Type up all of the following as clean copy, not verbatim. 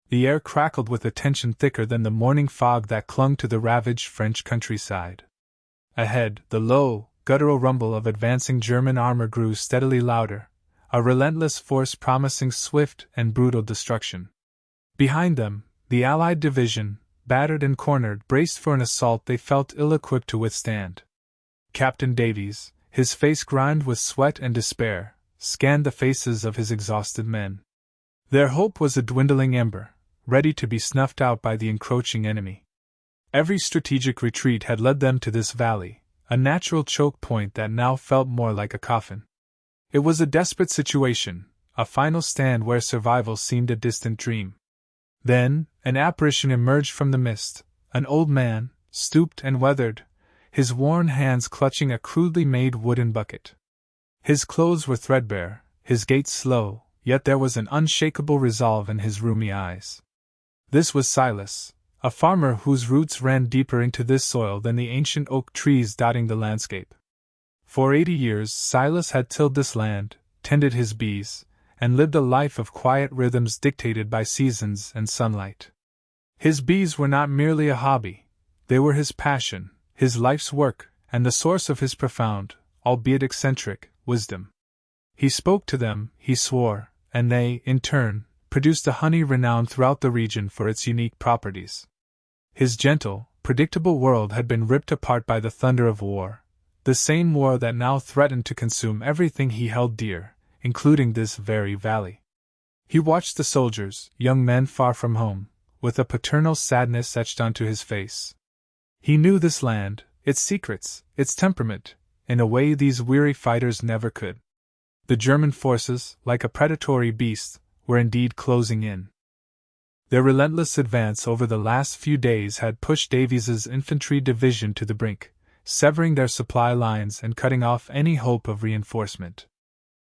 The air crackled with a tension thicker than the morning fog that clung to the ravaged French countryside. Ahead, the low, guttural rumble of advancing German armor grew steadily louder, a relentless force promising swift and brutal destruction. Behind them, the Allied division, battered and cornered, braced for an assault they felt ill-equipped to withstand. Captain Davies, his face grimed with sweat and despair, scanned the faces of his exhausted men. Their hope was a dwindling ember, ready to be snuffed out by the encroaching enemy. Every strategic retreat had led them to this valley, a natural choke point that now felt more like a coffin. It was a desperate situation, a final stand where survival seemed a distant dream. Then, an apparition emerged from the mist, an old man, stooped and weathered, his worn hands clutching a crudely made wooden bucket. His clothes were threadbare, his gait slow, yet there was an unshakable resolve in his rheumy eyes. This was Silas, a farmer whose roots ran deeper into this soil than the ancient oak trees dotting the landscape. For 80 years Silas had tilled this land, tended his bees, and lived a life of quiet rhythms dictated by seasons and sunlight. His bees were not merely a hobby, they were his passion, his life's work, and the source of his profound, albeit eccentric, wisdom. He spoke to them, he swore, and they, in turn, produced a honey renowned throughout the region for its unique properties. His gentle, predictable world had been ripped apart by the thunder of war, the same war that now threatened to consume everything he held dear, including this very valley. He watched the soldiers, young men far from home, with a paternal sadness etched onto his face. He knew this land, its secrets, its temperament, in a way these weary fighters never could. The German forces, like a predatory beast, were indeed closing in. Their relentless advance over the last few days had pushed Davies's infantry division to the brink, severing their supply lines and cutting off any hope of reinforcement.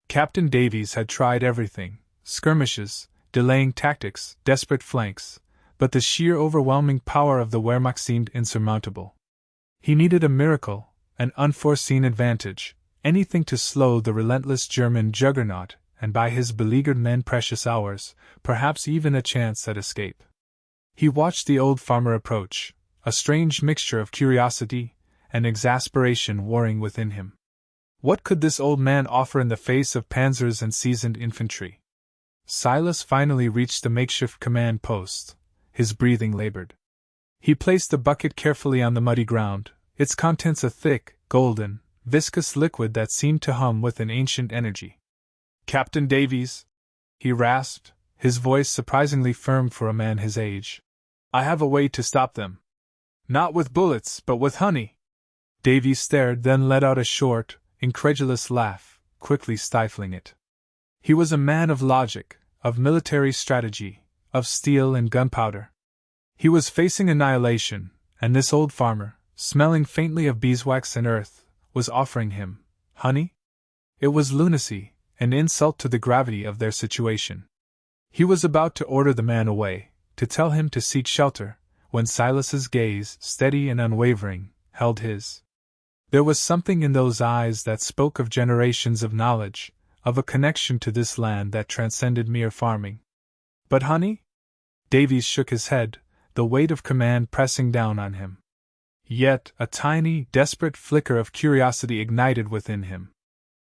Captain Davies had tried everything: skirmishes, delaying tactics, desperate flanks, but the sheer overwhelming power of the Wehrmacht seemed insurmountable. He needed a miracle, an unforeseen advantage, anything to slow the relentless German juggernaut and buy his beleaguered men precious hours, perhaps even a chance at escape. He watched the old farmer approach, a strange mixture of curiosity and exasperation warring within him. What could this old man offer in the face of panzers and seasoned infantry? Silas finally reached the makeshift command post. His breathing labored. He placed the bucket carefully on the muddy ground, its contents a thick, golden, viscous liquid that seemed to hum with an ancient energy. "Captain Davies," he rasped, his voice surprisingly firm for a man his age, "I have a way to stop them. Not with bullets, but with honey." Davies stared, then let out a short, incredulous laugh, quickly stifling it. He was a man of logic, of military strategy, of steel and gunpowder. He was facing annihilation, and this old farmer, smelling faintly of beeswax and earth, was offering him honey? It was lunacy, an insult to the gravity of their situation. He was about to order the man away, to tell him to seek shelter, when Silas's gaze, steady and unwavering, held his. There was something in those eyes that spoke of generations of knowledge, of a connection to this land that transcended mere farming. But honey? Davies shook his head, the weight of command pressing down on him. Yet a tiny, desperate flicker of curiosity ignited within him.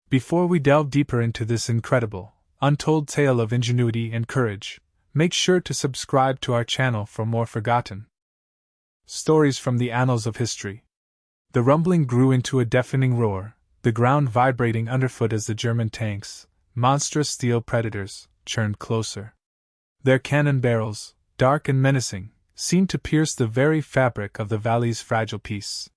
Before we delve deeper into this incredible, untold tale of ingenuity and courage, make sure to subscribe to our channel for more forgotten stories from the annals of history. The rumbling grew into a deafening roar, the ground vibrating underfoot as the German tanks, monstrous steel predators, churned closer. Their cannon barrels, dark and menacing, seemed to pierce the very fabric of the valley's fragile peace.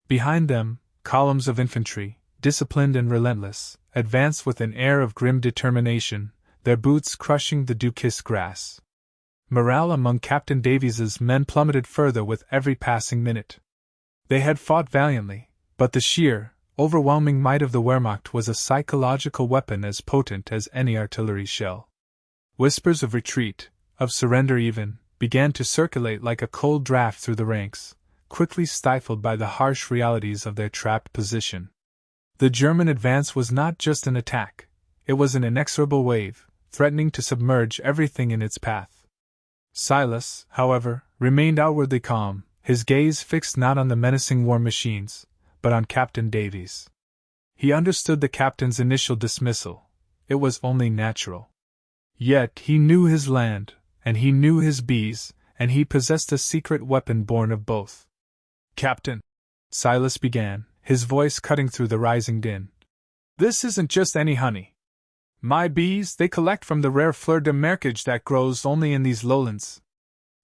Behind them, columns of infantry, disciplined and relentless, advanced with an air of grim determination, their boots crushing the dew-kissed grass. Morale among Captain Davies's men plummeted further with every passing minute. They had fought valiantly, but the sheer, overwhelming might of the Wehrmacht was a psychological weapon as potent as any artillery shell. Whispers of retreat, of surrender even, began to circulate like a cold draft through the ranks, quickly stifled by the harsh realities of their trapped position. The German advance was not just an attack, it was an inexorable wave, threatening to submerge everything in its path. Silas, however, remained outwardly calm, his gaze fixed not on the menacing war machines, but on Captain Davies. He understood the captain's initial dismissal. It was only natural. Yet he knew his land, and he knew his bees, and he possessed a secret weapon born of both. "Captain," Silas began, his voice cutting through the rising din, "this isn't just any honey. My bees, they collect from the rare fleur de marquage that grows only in these lowlands.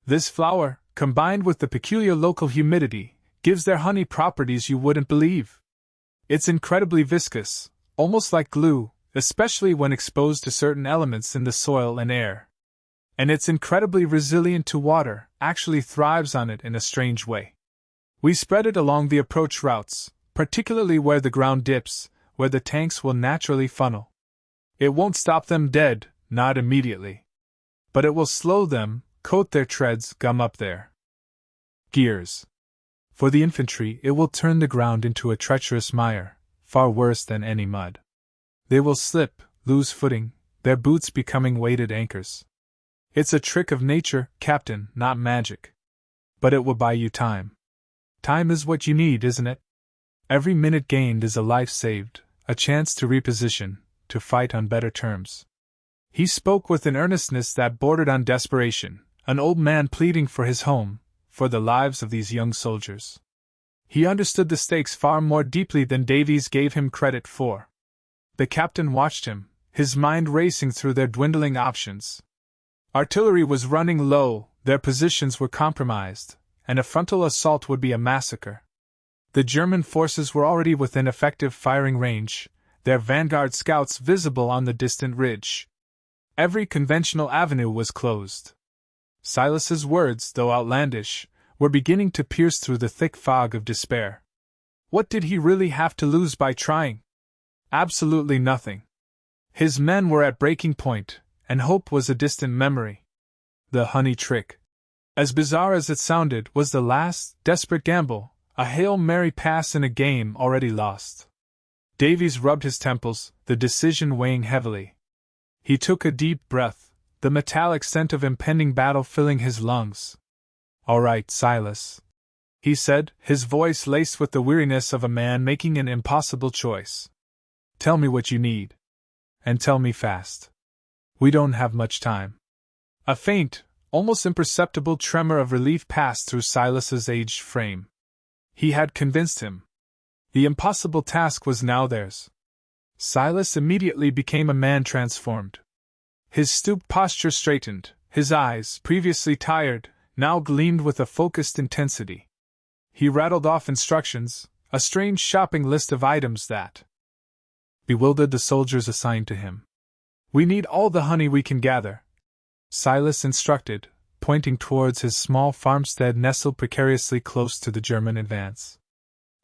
This flower, combined with the peculiar local humidity, gives their honey properties you wouldn't believe. It's incredibly viscous, almost like glue, especially when exposed to certain elements in the soil and air. And it's incredibly resilient to water, actually thrives on it in a strange way. We spread it along the approach routes, particularly where the ground dips, where the tanks will naturally funnel. It won't stop them dead, not immediately. But it will slow them, coat their treads, gum up their gears. For the infantry, it will turn the ground into a treacherous mire, far worse than any mud. They will slip, lose footing, their boots becoming weighted anchors. It's a trick of nature, Captain, not magic. But it will buy you time. Time is what you need, isn't it? Every minute gained is a life saved, a chance to reposition, to fight on better terms." He spoke with an earnestness that bordered on desperation, an old man pleading for his home, for the lives of these young soldiers. He understood the stakes far more deeply than Davies gave him credit for. The captain watched him, his mind racing through their dwindling options. Artillery was running low, their positions were compromised, and a frontal assault would be a massacre. The German forces were already within effective firing range, their vanguard scouts visible on the distant ridge. Every conventional avenue was closed. Silas's words, though outlandish, were beginning to pierce through the thick fog of despair. What did he really have to lose by trying? Absolutely nothing. His men were at breaking point, and hope was a distant memory. The honey trick, as bizarre as it sounded, was the last, desperate gamble, a Hail Mary pass in a game already lost. Davies rubbed his temples, the decision weighing heavily. He took a deep breath, the metallic scent of impending battle filling his lungs. "All right, Silas," he said, his voice laced with the weariness of a man making an impossible choice. "Tell me what you need. And tell me fast. We don't have much time." A faint, almost imperceptible tremor of relief passed through Silas's aged frame. He had convinced him. The impossible task was now theirs. Silas immediately became a man transformed. His stooped posture straightened, his eyes, previously tired, now gleamed with a focused intensity. He rattled off instructions, a strange shopping list of items that bewildered the soldiers assigned to him. "We need all the honey we can gather," Silas instructed, pointing towards his small farmstead nestled precariously close to the German advance.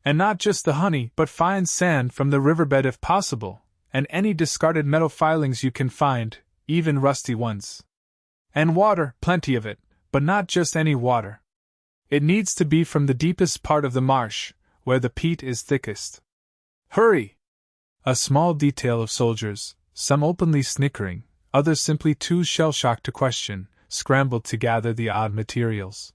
"And not just the honey, but fine sand from the riverbed if possible, and any discarded metal filings you can find, even rusty ones. And water, plenty of it, but not just any water. It needs to be from the deepest part of the marsh, where the peat is thickest. Hurry!" A small detail of soldiers, some openly snickering, others simply too shell-shocked to question, scrambled to gather the odd materials.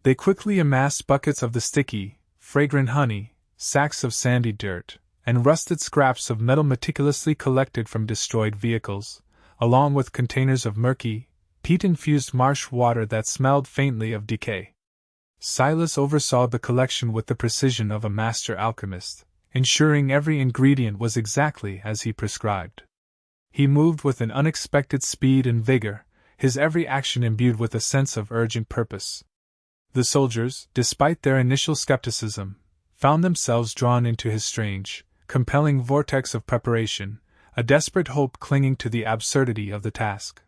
They quickly amassed buckets of the sticky, fragrant honey, sacks of sandy dirt, and rusted scraps of metal meticulously collected from destroyed vehicles, along with containers of murky, peat-infused marsh water that smelled faintly of decay. Silas oversaw the collection with the precision of a master alchemist, ensuring every ingredient was exactly as he prescribed. He moved with an unexpected speed and vigor, his every action imbued with a sense of urgent purpose. The soldiers, despite their initial skepticism, found themselves drawn into his strange, compelling vortex of preparation, a desperate hope clinging to the absurdity of the task.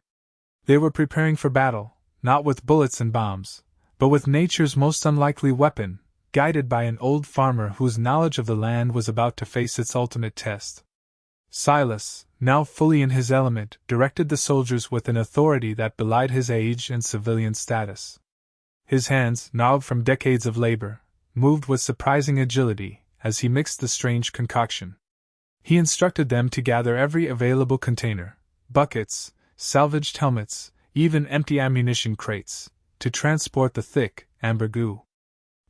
They were preparing for battle, not with bullets and bombs, but with nature's most unlikely weapon, guided by an old farmer whose knowledge of the land was about to face its ultimate test. Silas, now fully in his element, directed the soldiers with an authority that belied his age and civilian status. His hands, gnarled from decades of labor, moved with surprising agility as he mixed the strange concoction. He instructed them to gather every available container, buckets, salvaged helmets, even empty ammunition crates, to transport the thick, amber goo.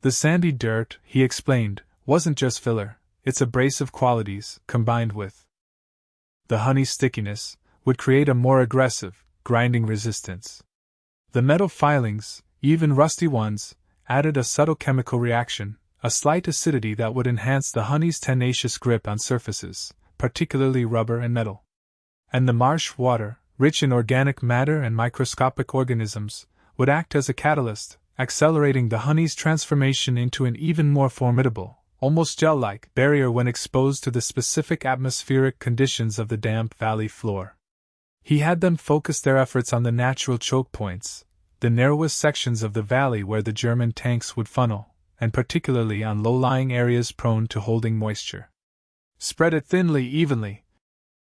The sandy dirt, he explained, wasn't just filler, its abrasive qualities, combined with the honey's stickiness, would create a more aggressive, grinding resistance. The metal filings, even rusty ones, added a subtle chemical reaction, a slight acidity that would enhance the honey's tenacious grip on surfaces, particularly rubber and metal. And the marsh water, rich in organic matter and microscopic organisms, would act as a catalyst, accelerating the honey's transformation into an even more formidable, almost gel-like, barrier when exposed to the specific atmospheric conditions of the damp valley floor. He had them focus their efforts on the natural choke points, the narrowest sections of the valley where the German tanks would funnel, and particularly on low-lying areas prone to holding moisture. "Spread it thinly, evenly,"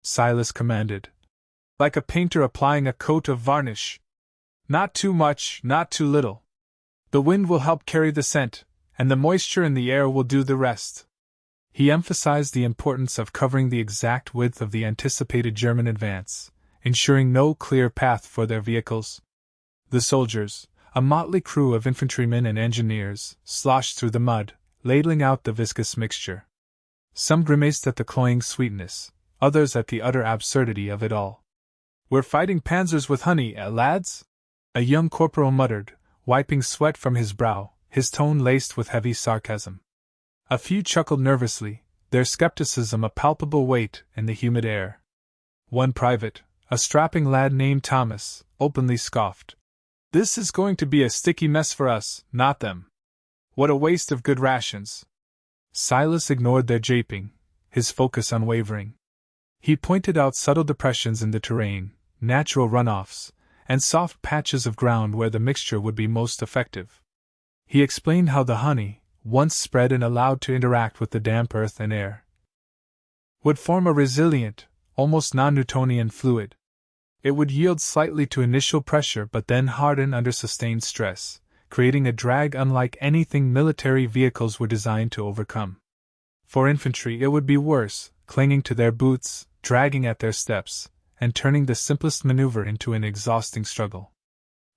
Silas commanded, like a painter applying a coat of varnish. "Not too much, not too little. The wind will help carry the scent, and the moisture in the air will do the rest." He emphasized the importance of covering the exact width of the anticipated German advance, ensuring no clear path for their vehicles. The soldiers, a motley crew of infantrymen and engineers, sloshed through the mud, ladling out the viscous mixture. Some grimaced at the cloying sweetness, others at the utter absurdity of it all. "We're fighting panzers with honey, lads?" a young corporal muttered, wiping sweat from his brow, his tone laced with heavy sarcasm. A few chuckled nervously, their skepticism a palpable weight in the humid air. One private, a strapping lad named Thomas, openly scoffed. "This is going to be a sticky mess for us, not them. What a waste of good rations." Silas ignored their japing, his focus unwavering. He pointed out subtle depressions in the terrain, natural runoffs, and soft patches of ground where the mixture would be most effective. He explained how the honey, once spread and allowed to interact with the damp earth and air, would form a resilient, almost non-Newtonian fluid. It would yield slightly to initial pressure but then harden under sustained stress, creating a drag unlike anything military vehicles were designed to overcome. For infantry it would be worse, clinging to their boots, dragging at their steps, and turning the simplest maneuver into an exhausting struggle.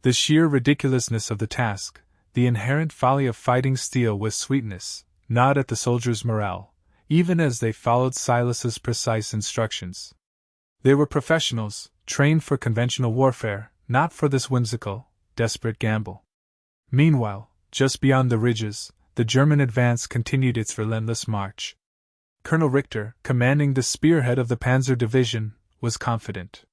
The sheer ridiculousness of the task, the inherent folly of fighting steel with sweetness, gnawed at the soldiers' morale, even as they followed Silas's precise instructions. They were professionals, trained for conventional warfare, not for this whimsical, desperate gamble. Meanwhile, just beyond the ridges, the German advance continued its relentless march. Colonel Richter, commanding the spearhead of the Panzer Division, was confident.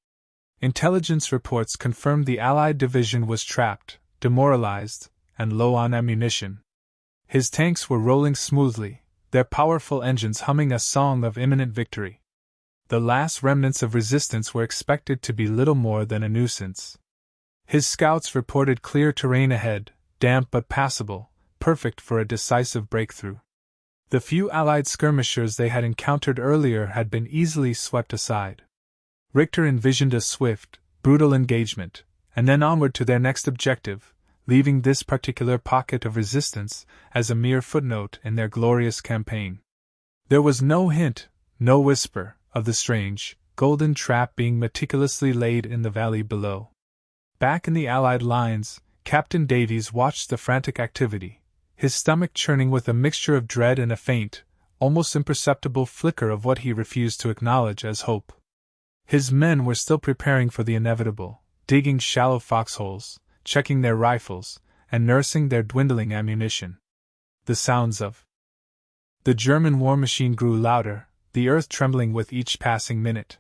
Intelligence reports confirmed the Allied division was trapped, demoralized, and low on ammunition. His tanks were rolling smoothly, their powerful engines humming a song of imminent victory. The last remnants of resistance were expected to be little more than a nuisance. His scouts reported clear terrain ahead, damp but passable, perfect for a decisive breakthrough. The few Allied skirmishers they had encountered earlier had been easily swept aside. Richter envisioned a swift, brutal engagement, and then onward to their next objective, leaving this particular pocket of resistance as a mere footnote in their glorious campaign. There was no hint, no whisper, of the strange, golden trap being meticulously laid in the valley below. Back in the Allied lines, Captain Davies watched the frantic activity, his stomach churning with a mixture of dread and a faint, almost imperceptible flicker of what he refused to acknowledge as hope. His men were still preparing for the inevitable, digging shallow foxholes, checking their rifles, and nursing their dwindling ammunition. The sounds of the German war machine grew louder, the earth trembling with each passing minute.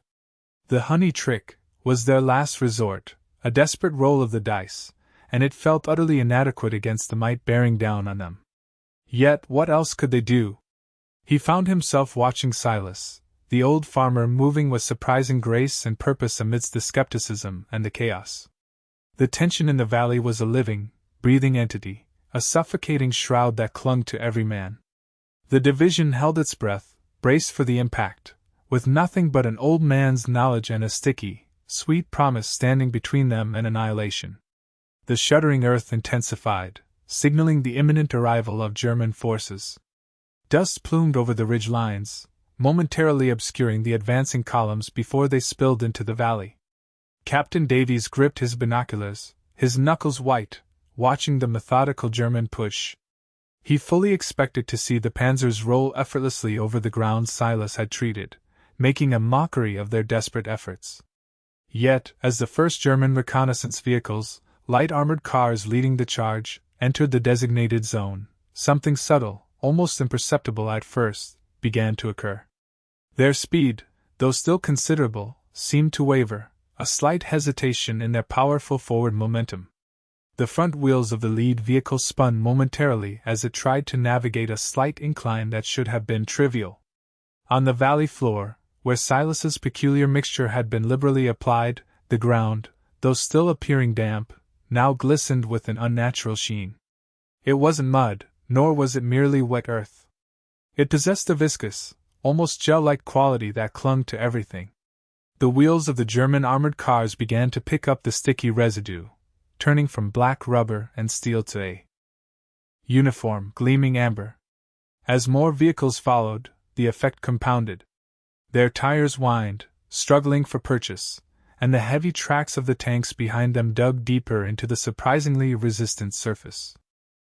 The honey trick was their last resort, a desperate roll of the dice, and it felt utterly inadequate against the might bearing down on them. Yet what else could they do? He found himself watching Silas, the old farmer, moving with surprising grace and purpose amidst the skepticism and the chaos. The tension in the valley was a living, breathing entity, a suffocating shroud that clung to every man. The division held its breath, braced for the impact, with nothing but an old man's knowledge and a sticky, sweet promise standing between them and annihilation. The shuddering earth intensified, signaling the imminent arrival of German forces. Dust plumed over the ridge lines, momentarily obscuring the advancing columns before they spilled into the valley. Captain Davies gripped his binoculars, his knuckles white, watching the methodical German push. He fully expected to see the panzers roll effortlessly over the ground Silas had treated, making a mockery of their desperate efforts. Yet, as the first German reconnaissance vehicles, light armored cars leading the charge, entered the designated zone, something subtle, almost imperceptible at first, began to occur. Their speed, though still considerable, seemed to waver, a slight hesitation in their powerful forward momentum. The front wheels of the lead vehicle spun momentarily as it tried to navigate a slight incline that should have been trivial. On the valley floor, where Silas's peculiar mixture had been liberally applied, the ground, though still appearing damp, now glistened with an unnatural sheen. It wasn't mud, nor was it merely wet earth. It possessed a viscous, almost gel-like quality that clung to everything. The wheels of the German armored cars began to pick up the sticky residue, turning from black rubber and steel to a uniform, gleaming amber. As more vehicles followed, the effect compounded. Their tires whined, struggling for purchase, and the heavy tracks of the tanks behind them dug deeper into the surprisingly resistant surface.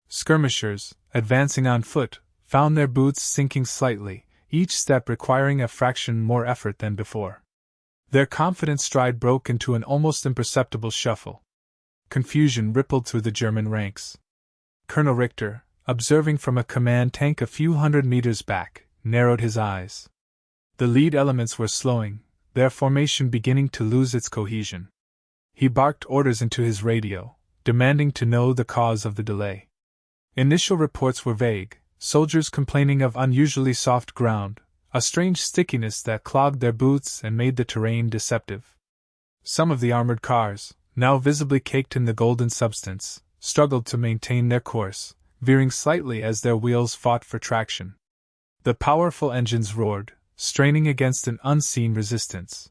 Skirmishers, advancing on foot, found their boots sinking slightly, each step requiring a fraction more effort than before. Their confident stride broke into an almost imperceptible shuffle. Confusion rippled through the German ranks. Colonel Richter, observing from a command tank a few hundred meters back, narrowed his eyes. The lead elements were slowing, their formation beginning to lose its cohesion. He barked orders into his radio, demanding to know the cause of the delay. Initial reports were vague, soldiers complaining of unusually soft ground, a strange stickiness that clogged their boots and made the terrain deceptive. Some of the armored cars, now visibly caked in the golden substance, struggled to maintain their course, veering slightly as their wheels fought for traction. The powerful engines roared, straining against an unseen resistance.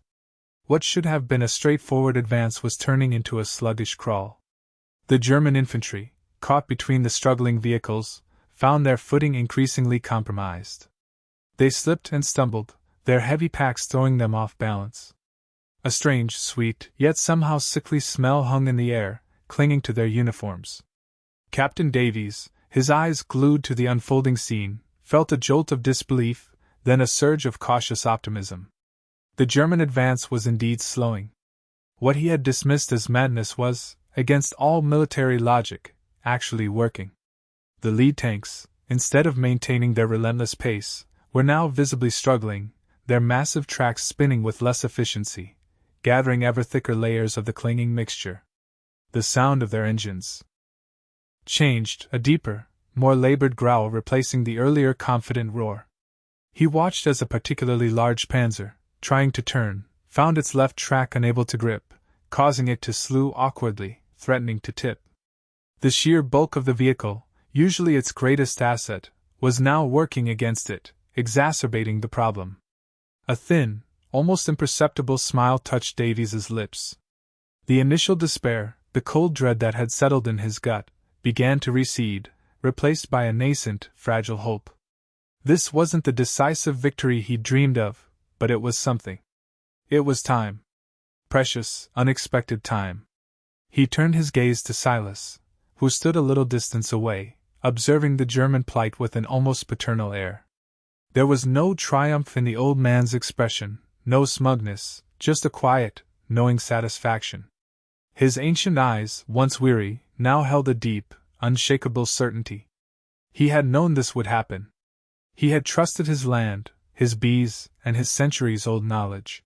What should have been a straightforward advance was turning into a sluggish crawl. The German infantry, caught between the struggling vehicles, found their footing increasingly compromised. They slipped and stumbled, their heavy packs throwing them off balance. A strange, sweet, yet somehow sickly smell hung in the air, clinging to their uniforms. Captain Davies, his eyes glued to the unfolding scene, felt a jolt of disbelief, then a surge of cautious optimism. The German advance was indeed slowing. What he had dismissed as madness was, against all military logic, actually working. The lead tanks, instead of maintaining their relentless pace, were now visibly struggling, their massive tracks spinning with less efficiency, gathering ever thicker layers of the clinging mixture. The sound of their engines changed, a deeper, more labored growl replacing the earlier confident roar. He watched as a particularly large panzer, trying to turn, found its left track unable to grip, causing it to slew awkwardly, threatening to tip. The sheer bulk of the vehicle, usually its greatest asset, was now working against it, exacerbating the problem. A thin, almost imperceptible smile touched Davies's lips. The initial despair, the cold dread that had settled in his gut, began to recede, replaced by a nascent, fragile hope. This wasn't the decisive victory he'd dreamed of, but it was something. It was time. Precious, unexpected time. He turned his gaze to Silas, who stood a little distance away, observing the German plight with an almost paternal air. There was no triumph in the old man's expression, no smugness, just a quiet, knowing satisfaction. His ancient eyes, once weary, now held a deep, unshakable certainty. He had known this would happen. He had trusted his land, his bees, and his centuries-old knowledge.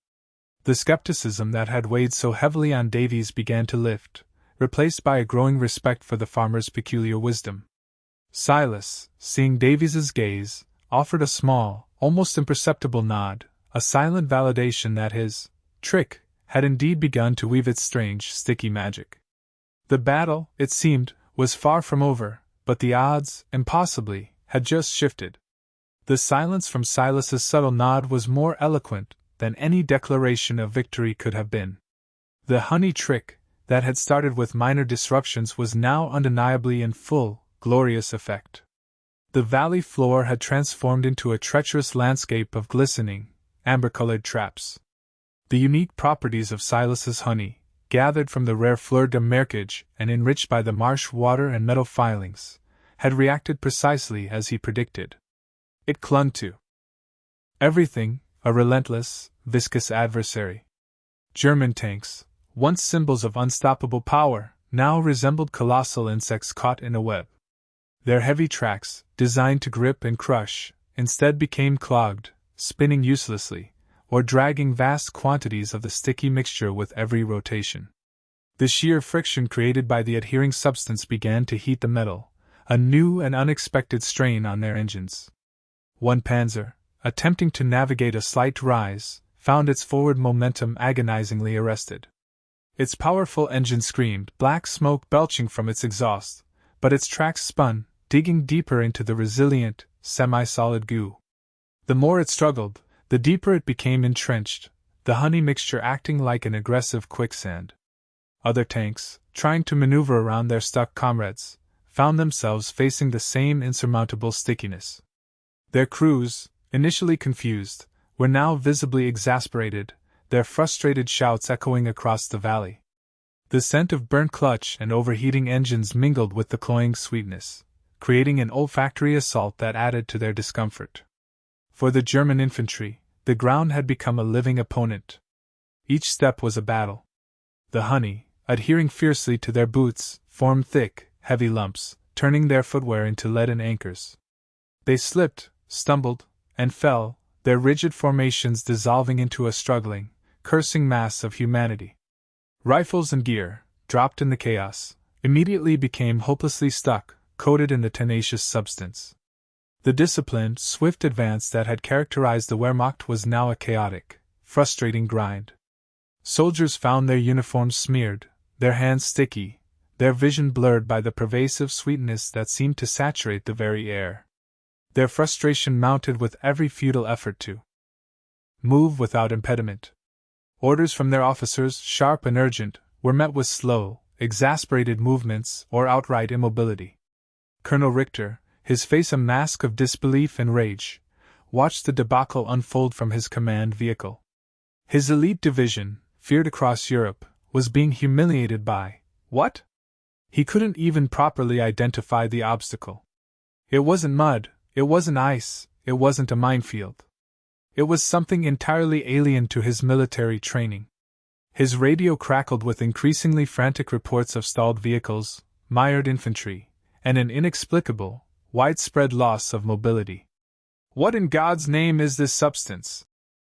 The skepticism that had weighed so heavily on Davies began to lift, replaced by a growing respect for the farmer's peculiar wisdom. Silas, seeing Davies's gaze, offered a small, almost imperceptible nod, a silent validation that his trick had indeed begun to weave its strange, sticky magic. The battle, it seemed, was far from over, but the odds, impossibly, had just shifted. The silence from Silas's subtle nod was more eloquent than any declaration of victory could have been. The honey trick, that had started with minor disruptions, was now undeniably in full, glorious effect. The valley floor had transformed into a treacherous landscape of glistening, amber-colored traps. The unique properties of Silas's honey, gathered from the rare Fleur de Marquage and enriched by the marsh water and meadow filings, had reacted precisely as he predicted. It clung to everything, a relentless, viscous adversary. German tanks, once symbols of unstoppable power, now resembled colossal insects caught in a web. Their heavy tracks, designed to grip and crush, instead became clogged, spinning uselessly, or dragging vast quantities of the sticky mixture with every rotation. The sheer friction created by the adhering substance began to heat the metal, a new and unexpected strain on their engines. One panzer, attempting to navigate a slight rise, found its forward momentum agonizingly arrested. Its powerful engine screamed, black smoke belching from its exhaust, but its tracks spun, digging deeper into the resilient, semi-solid goo. The more it struggled, the deeper it became entrenched, the honey mixture acting like an aggressive quicksand. Other tanks, trying to maneuver around their stuck comrades, found themselves facing the same insurmountable stickiness. Their crews, initially confused, were now visibly exasperated, their frustrated shouts echoing across the valley. The scent of burnt clutch and overheating engines mingled with the cloying sweetness, creating an olfactory assault that added to their discomfort. For the German infantry, the ground had become a living opponent. Each step was a battle. The honey, adhering fiercely to their boots, formed thick, heavy lumps, turning their footwear into leaden anchors. They slipped, stumbled, and fell, their rigid formations dissolving into a struggling, cursing mass of humanity. Rifles and gear, dropped in the chaos, immediately became hopelessly stuck, coated in the tenacious substance. The disciplined, swift advance that had characterized the Wehrmacht was now a chaotic, frustrating grind. Soldiers found their uniforms smeared, their hands sticky, their vision blurred by the pervasive sweetness that seemed to saturate the very air. Their frustration mounted with every futile effort to move without impediment. Orders from their officers, sharp and urgent, were met with slow, exasperated movements or outright immobility. Colonel Richter, his face a mask of disbelief and rage, watched the debacle unfold from his command vehicle. His elite division, feared across Europe, was being humiliated by what? He couldn't even properly identify the obstacle. It wasn't mud, it wasn't ice, it wasn't a minefield. It was something entirely alien to his military training. His radio crackled with increasingly frantic reports of stalled vehicles, mired infantry, and an inexplicable, widespread loss of mobility. "What in God's name is this substance?"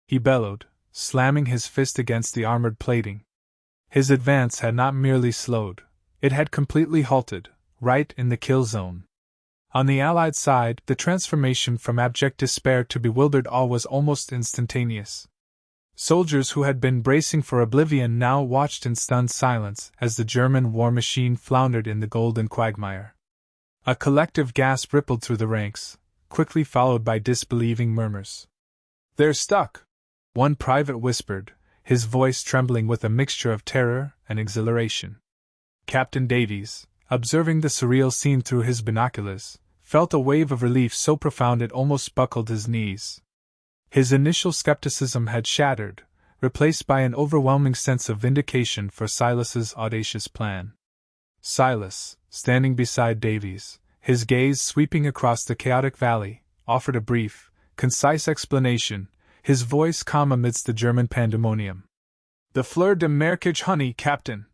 he bellowed, slamming his fist against the armored plating. His advance had not merely slowed, it had completely halted, right in the kill zone. On the Allied side, the transformation from abject despair to bewildered awe was almost instantaneous. Soldiers who had been bracing for oblivion now watched in stunned silence as the German war machine floundered in the golden quagmire. A collective gasp rippled through the ranks, quickly followed by disbelieving murmurs. "They're stuck," one private whispered, his voice trembling with a mixture of terror and exhilaration. Captain Davies, observing the surreal scene through his binoculars, felt a wave of relief so profound it almost buckled his knees. His initial skepticism had shattered, replaced by an overwhelming sense of vindication for Silas's audacious plan. Silas, standing beside Davies, his gaze sweeping across the chaotic valley, offered a brief, concise explanation, his voice calm amidst the German pandemonium. "The Fleur de Marquage honey, Captain,"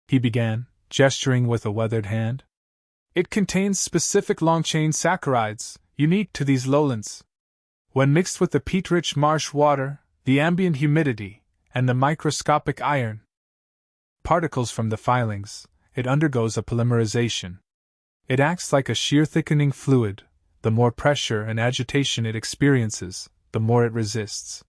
he began, gesturing with a weathered hand. "It contains specific long-chain saccharides, unique to these lowlands. When mixed with the peat-rich marsh water, the ambient humidity, and the microscopic iron particles from the filings, it undergoes a polymerization. It acts like a shear thickening fluid. The more pressure and agitation it experiences, the more it resists.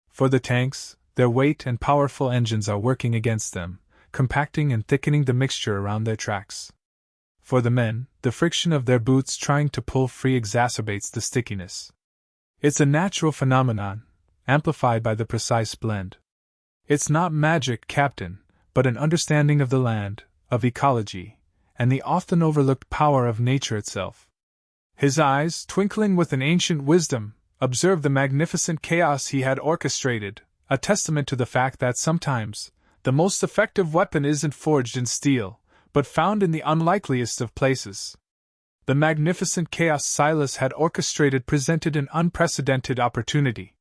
For the tanks, their weight and powerful engines are working against them, compacting and thickening the mixture around their tracks. For the men, the friction of their boots trying to pull free exacerbates the stickiness. It's a natural phenomenon, amplified by the precise blend. It's not magic, Captain, but an understanding of the land, of ecology, and the often overlooked power of nature itself." His eyes, twinkling with an ancient wisdom, observed the magnificent chaos he had orchestrated, a testament to the fact that sometimes, the most effective weapon isn't forged in steel, but found in the unlikeliest of places. The magnificent chaos Silas had orchestrated presented an unprecedented opportunity.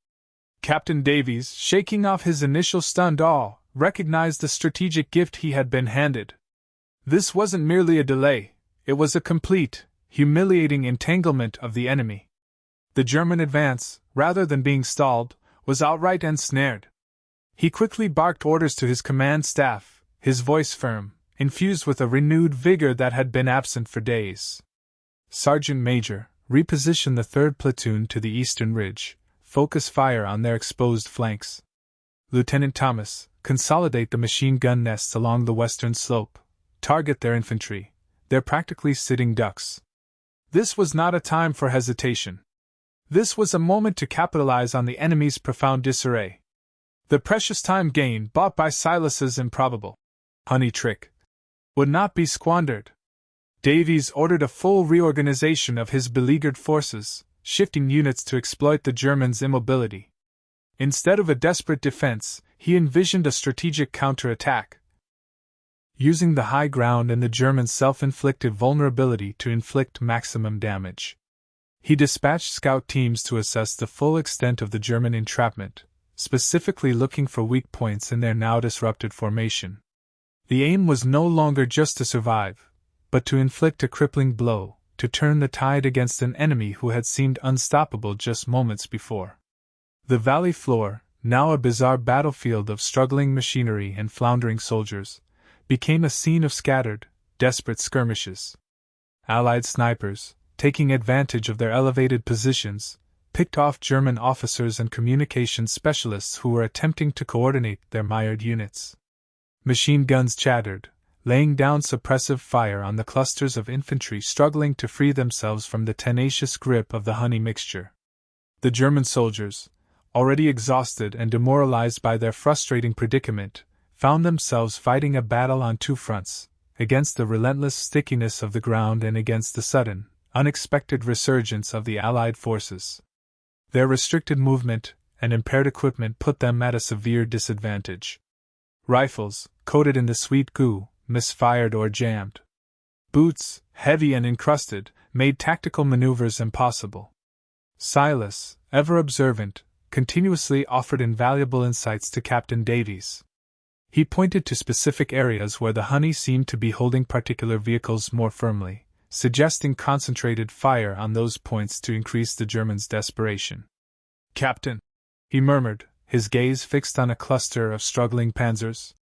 Captain Davies, shaking off his initial stunned awe, recognized the strategic gift he had been handed. This wasn't merely a delay, it was a complete, humiliating entanglement of the enemy. The German advance, rather than being stalled, was outright ensnared. He quickly barked orders to his command staff, his voice firm, infused with a renewed vigor that had been absent for days. Sergeant Major, reposition the 3rd Platoon to the eastern ridge, focus fire on their exposed flanks. Lieutenant Thomas, consolidate the machine gun nests along the western slope, target their infantry, they're practically sitting ducks. This was not a time for hesitation. This was a moment to capitalize on the enemy's profound disarray. The precious time gain bought by Silas's improbable honey trick would not be squandered. Davies ordered a full reorganization of his beleaguered forces, shifting units to exploit the Germans' immobility. Instead of a desperate defense, he envisioned a strategic counterattack, using the high ground and the Germans' self-inflicted vulnerability to inflict maximum damage. He dispatched scout teams to assess the full extent of the German entrapment, specifically looking for weak points in their now disrupted formation. The aim was no longer just to survive, but to inflict a crippling blow, to turn the tide against an enemy who had seemed unstoppable just moments before. The valley floor, now a bizarre battlefield of struggling machinery and floundering soldiers, became a scene of scattered, desperate skirmishes. Allied snipers, taking advantage of their elevated positions, picked off German officers and communications specialists who were attempting to coordinate their mired units. Machine guns chattered, laying down suppressive fire on the clusters of infantry struggling to free themselves from the tenacious grip of the honey mixture. The German soldiers, already exhausted and demoralized by their frustrating predicament, found themselves fighting a battle on 2 fronts, against the relentless stickiness of the ground and against the sudden, unexpected resurgence of the Allied forces. Their restricted movement and impaired equipment put them at a severe disadvantage. Rifles, coated in the sweet goo, misfired or jammed. Boots, heavy and encrusted, made tactical maneuvers impossible. Silas, ever observant, continuously offered invaluable insights to Captain Davies. He pointed to specific areas where the honey seemed to be holding particular vehicles more firmly, suggesting concentrated fire on those points to increase the Germans' desperation. "Captain," he murmured, his gaze fixed on a cluster of struggling panzers.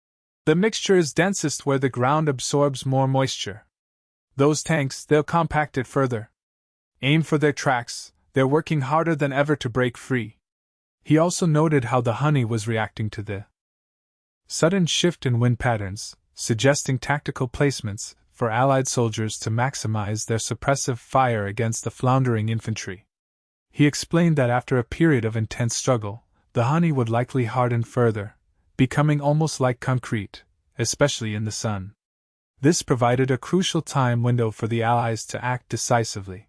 "The mixture is densest where the ground absorbs more moisture. Those tanks, they'll compact it further. Aim for their tracks, they're working harder than ever to break free." He also noted how the honey was reacting to the sudden shift in wind patterns, suggesting tactical placements for Allied soldiers to maximize their suppressive fire against the floundering infantry. He explained that after a period of intense struggle, the honey would likely harden further, becoming almost like concrete, especially in the sun. This provided a crucial time window for the Allies to act decisively.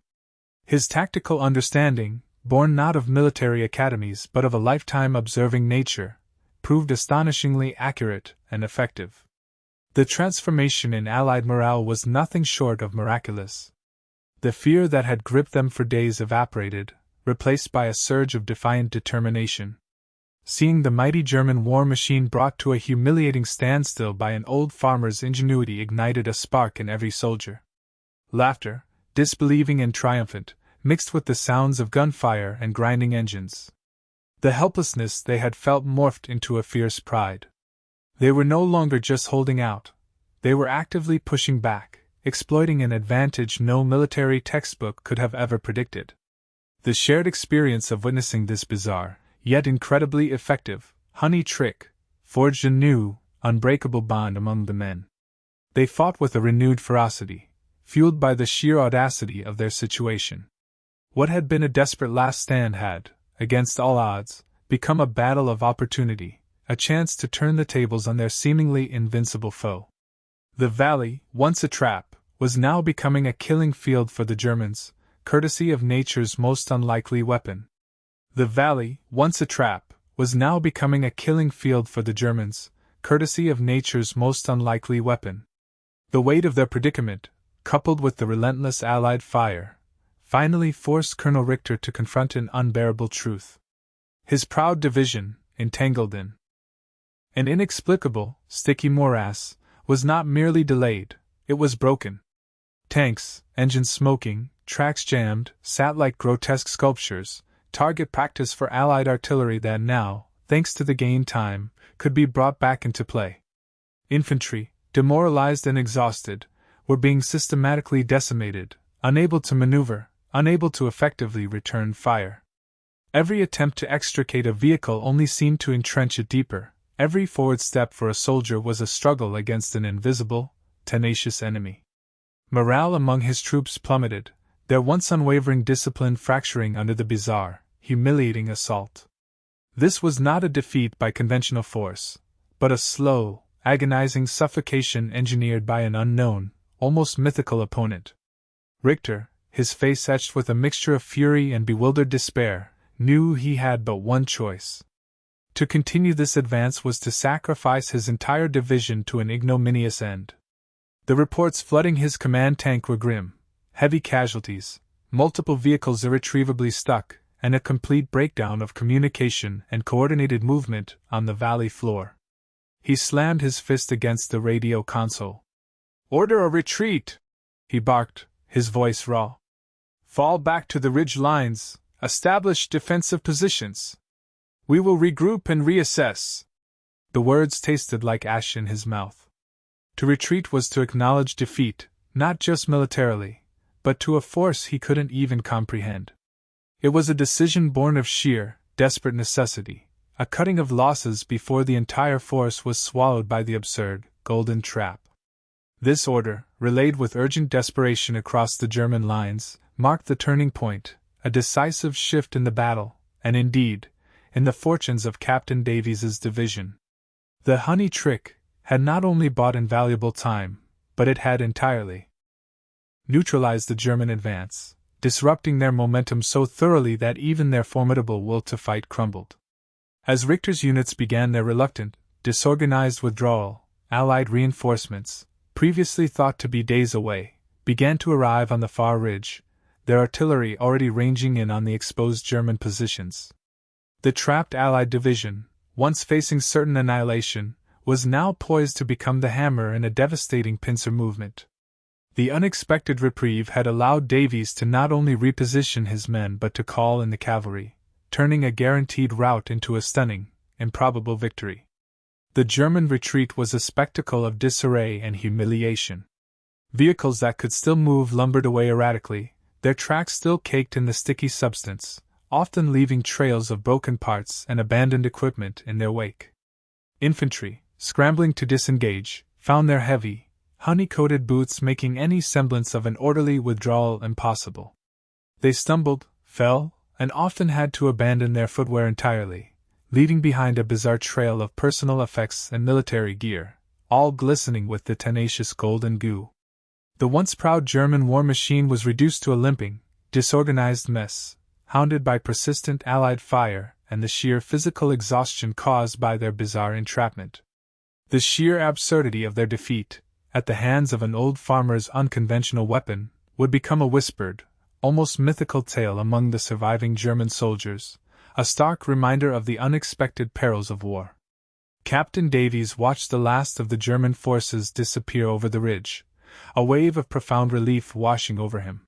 His tactical understanding, born not of military academies but of a lifetime observing nature, proved astonishingly accurate and effective. The transformation in Allied morale was nothing short of miraculous. The fear that had gripped them for days evaporated, replaced by a surge of defiant determination. Seeing the mighty German war machine brought to a humiliating standstill by an old farmer's ingenuity ignited a spark in every soldier. Laughter, disbelieving and triumphant, mixed with the sounds of gunfire and grinding engines. The helplessness they had felt morphed into a fierce pride. They were no longer just holding out, they were actively pushing back, exploiting an advantage no military textbook could have ever predicted. The shared experience of witnessing this bizarre, yet incredibly effective, honey trick, forged a new, unbreakable bond among the men. They fought with a renewed ferocity, fueled by the sheer audacity of their situation. What had been a desperate last stand had, against all odds, become a battle of opportunity, a chance to turn the tables on their seemingly invincible foe. The valley, once a trap, was now becoming a killing field for the Germans, courtesy of nature's most unlikely weapon. The valley, once a trap, was now becoming a killing field for the Germans, courtesy of nature's most unlikely weapon. The weight of their predicament, coupled with the relentless Allied fire, finally forced Colonel Richter to confront an unbearable truth. His proud division, entangled in an inexplicable, sticky morass, was not merely delayed, it was broken. Tanks, engines smoking, tracks jammed, sat like grotesque sculptures, target practice for Allied artillery that now, thanks to the gained time, could be brought back into play. Infantry, demoralized and exhausted, were being systematically decimated, unable to maneuver, unable to effectively return fire. Every attempt to extricate a vehicle only seemed to entrench it deeper. Every forward step for a soldier was a struggle against an invisible, tenacious enemy. Morale among his troops plummeted, their once unwavering discipline fracturing under the bizarre, humiliating assault. This was not a defeat by conventional force, but a slow, agonizing suffocation engineered by an unknown, almost mythical opponent. Richter, his face etched with a mixture of fury and bewildered despair, knew he had but one choice. To continue this advance was to sacrifice his entire division to an ignominious end. The reports flooding his command tank were grim: heavy casualties, multiple vehicles irretrievably stuck, and a complete breakdown of communication and coordinated movement on the valley floor. He slammed his fist against the radio console. "Order a retreat!" he barked, his voice raw. "Fall back to the ridge lines, establish defensive positions. We will regroup and reassess." The words tasted like ash in his mouth. To retreat was to acknowledge defeat, not just militarily, but to a force he couldn't even comprehend. It was a decision born of sheer, desperate necessity, a cutting of losses before the entire force was swallowed by the absurd, golden trap. This order, relayed with urgent desperation across the German lines, marked the turning point, a decisive shift in the battle, and indeed, in the fortunes of Captain Davies's division. The honey trick had not only bought invaluable time, but it had entirely neutralized the German advance, disrupting their momentum so thoroughly that even their formidable will to fight crumbled. As Richter's units began their reluctant, disorganized withdrawal, Allied reinforcements, previously thought to be days away, began to arrive on the far ridge, their artillery already ranging in on the exposed German positions. The trapped Allied division, once facing certain annihilation, was now poised to become the hammer in a devastating pincer movement. The unexpected reprieve had allowed Davies to not only reposition his men but to call in the cavalry, turning a guaranteed rout into a stunning, improbable victory. The German retreat was a spectacle of disarray and humiliation. Vehicles that could still move lumbered away erratically, their tracks still caked in the sticky substance, often leaving trails of broken parts and abandoned equipment in their wake. Infantry, scrambling to disengage, found their heavy, honey-coated boots making any semblance of an orderly withdrawal impossible. They stumbled, fell, and often had to abandon their footwear entirely, leaving behind a bizarre trail of personal effects and military gear, all glistening with the tenacious golden goo. The once proud German war machine was reduced to a limping, disorganized mess, hounded by persistent Allied fire and the sheer physical exhaustion caused by their bizarre entrapment. The sheer absurdity of their defeat, at the hands of an old farmer's unconventional weapon, would become a whispered, almost mythical tale among the surviving German soldiers, a stark reminder of the unexpected perils of war. Captain Davies watched the last of the German forces disappear over the ridge, a wave of profound relief washing over him.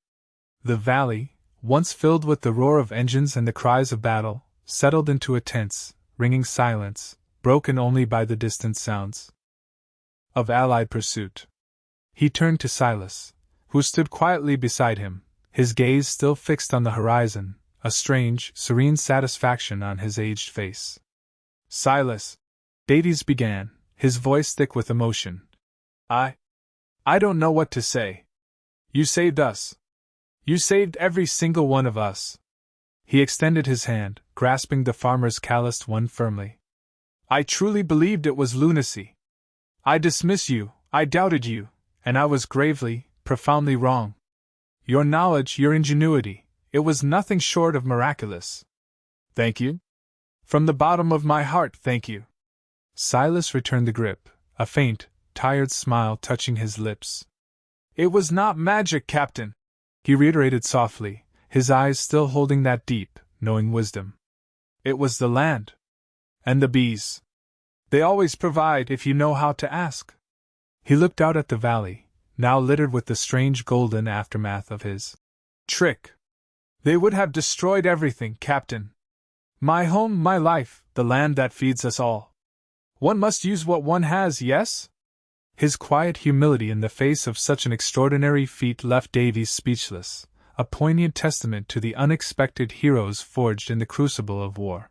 The valley, once filled with the roar of engines and the cries of battle, settled into a tense, ringing silence, broken only by the distant sounds of Allied pursuit. He turned to Silas, who stood quietly beside him, his gaze still fixed on the horizon, a strange, serene satisfaction on his aged face. "Silas," Davies began, his voice thick with emotion, I don't know what to say. You saved us. You saved every single one of us." He extended his hand, grasping the farmer's calloused one firmly. "I truly believed it was lunacy. I dismiss you, I doubted you, and I was gravely, profoundly wrong. Your knowledge, your ingenuity, it was nothing short of miraculous." "Thank you," From the bottom of my heart, thank you. Silas returned the grip, a faint, tired smile touching his lips. It was not magic, Captain, he reiterated softly, his eyes still holding that deep, knowing wisdom. It was the land. And the bees. They always provide if you know how to ask. He looked out at the valley, now littered with the strange golden aftermath of his trick. They would have destroyed everything, Captain. My home, my life, the land that feeds us all. One must use what one has, yes? His quiet humility in the face of such an extraordinary feat left Davies speechless, a poignant testament to the unexpected heroes forged in the crucible of war.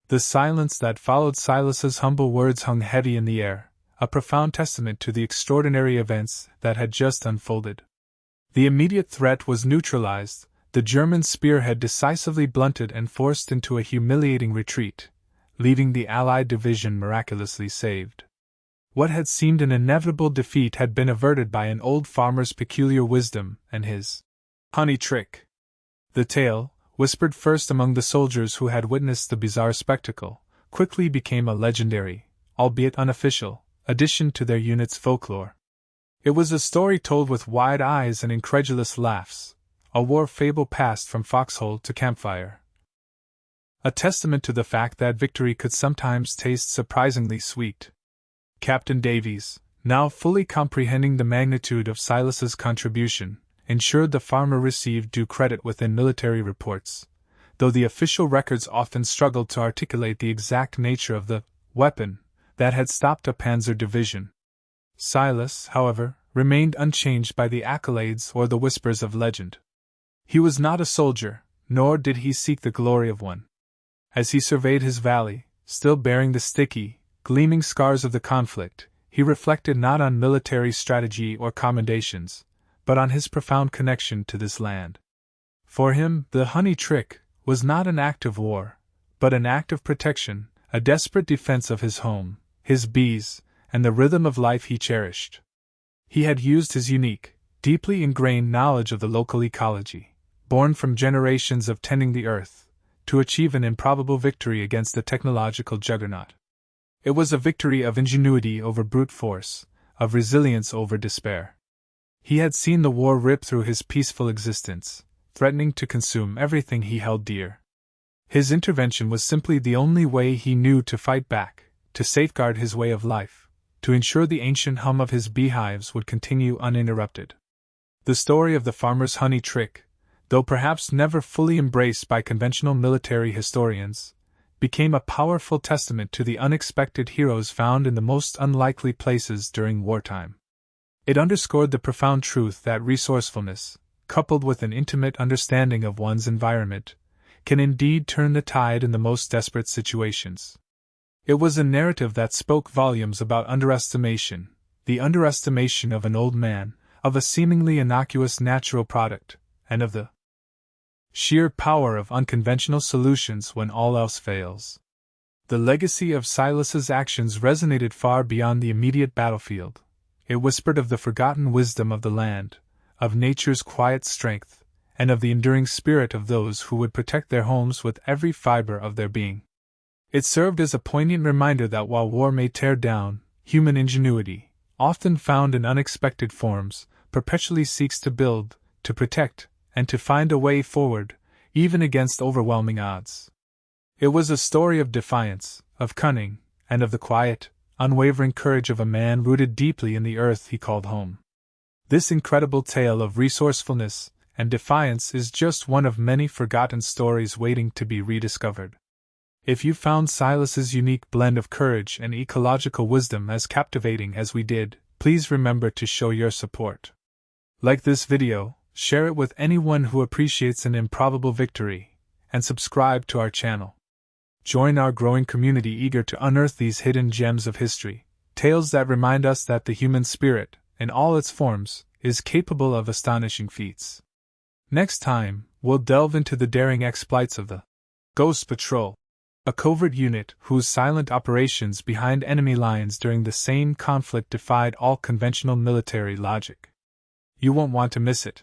The silence that followed Silas's humble words hung heavy in the air, a profound testament to the extraordinary events that had just unfolded. The immediate threat was neutralized, the German spearhead decisively blunted and forced into a humiliating retreat, leaving the Allied division miraculously saved. What had seemed an inevitable defeat had been averted by an old farmer's peculiar wisdom and his honey trick. The tale, whispered first among the soldiers who had witnessed the bizarre spectacle, quickly became a legendary, albeit unofficial, addition to their unit's folklore. It was a story told with wide eyes and incredulous laughs, a war fable passed from foxhole to campfire. A testament to the fact that victory could sometimes taste surprisingly sweet. Captain Davies, now fully comprehending the magnitude of Silas's contribution, ensured the farmer received due credit within military reports, though the official records often struggled to articulate the exact nature of the weapon that had stopped a panzer division. Silas, however, remained unchanged by the accolades or the whispers of legend. He was not a soldier, nor did he seek the glory of one. As he surveyed his valley, still bearing the sticky, gleaming scars of the conflict, he reflected not on military strategy or commendations, but on his profound connection to this land. For him, the honey trick was not an act of war, but an act of protection, a desperate defense of his home, his bees, and the rhythm of life he cherished. He had used his unique, deeply ingrained knowledge of the local ecology, born from generations of tending the earth, to achieve an improbable victory against the technological juggernaut. It was a victory of ingenuity over brute force, of resilience over despair. He had seen the war rip through his peaceful existence, threatening to consume everything he held dear. His intervention was simply the only way he knew to fight back, to safeguard his way of life, to ensure the ancient hum of his beehives would continue uninterrupted. The story of the farmer's honey trick, though perhaps never fully embraced by conventional military historians, became a powerful testament to the unexpected heroes found in the most unlikely places during wartime. It underscored the profound truth that resourcefulness, coupled with an intimate understanding of one's environment, can indeed turn the tide in the most desperate situations. It was a narrative that spoke volumes about underestimation, the underestimation of an old man, of a seemingly innocuous natural product, and of the sheer power of unconventional solutions when all else fails. The legacy of Silas's actions resonated far beyond the immediate battlefield. It whispered of the forgotten wisdom of the land, of nature's quiet strength, and of the enduring spirit of those who would protect their homes with every fiber of their being. It served as a poignant reminder that while war may tear down, human ingenuity, often found in unexpected forms, perpetually seeks to build, to protect, and to find a way forward, even against overwhelming odds. It was a story of defiance, of cunning, and of the quiet, unwavering courage of a man rooted deeply in the earth he called home. This incredible tale of resourcefulness and defiance is just one of many forgotten stories waiting to be rediscovered. If you found Silas's unique blend of courage and ecological wisdom as captivating as we did, please remember to show your support. Like this video, share it with anyone who appreciates an improbable victory, and subscribe to our channel. Join our growing community eager to unearth these hidden gems of history, tales that remind us that the human spirit, in all its forms, is capable of astonishing feats. Next time, we'll delve into the daring exploits of the Ghost Patrol, a covert unit whose silent operations behind enemy lines during the same conflict defied all conventional military logic. You won't want to miss it.